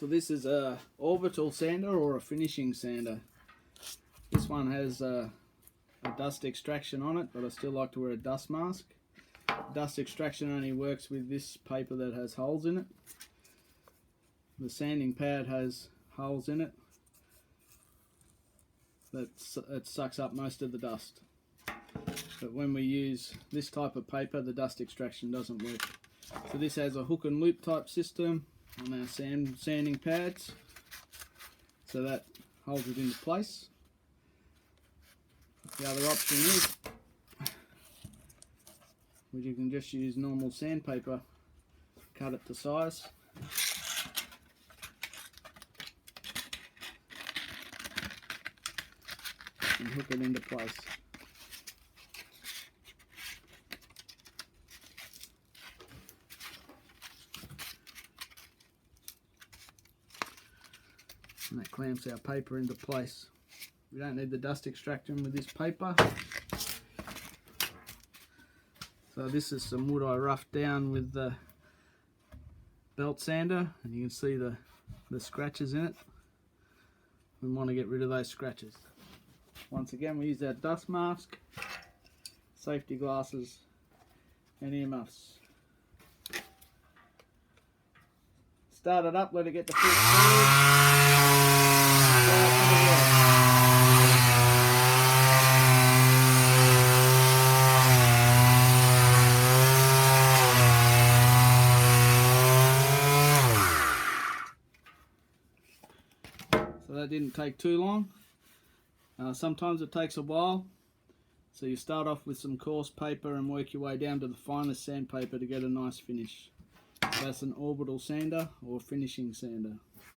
So this is a orbital sander or a finishing sander. This one has a dust extraction on it, but I still like to wear a dust mask. Dust extraction only works with this paper that has holes in it. The sanding pad has holes in it that sucks up most of the dust. But when we use this type of paper, the dust extraction doesn't work. So this has a hook and loop type system on our sanding pads, so that holds it into place. The other option is, you can just use normal sandpaper, cut it to size, and hook it into place. And that clamps our paper into place. We don't need the dust extraction with this paper. So this is some wood I roughed down with the belt sander, and you can see the scratches in it. We want to get rid of those scratches. Once again, we use our dust mask, safety glasses and earmuffs. Start it up, let it get the full speed. So that didn't take too long. Sometimes it takes a while, so you start off with some coarse paper and work your way down to the finest sandpaper to get a nice finish. That's an orbital sander or finishing sander.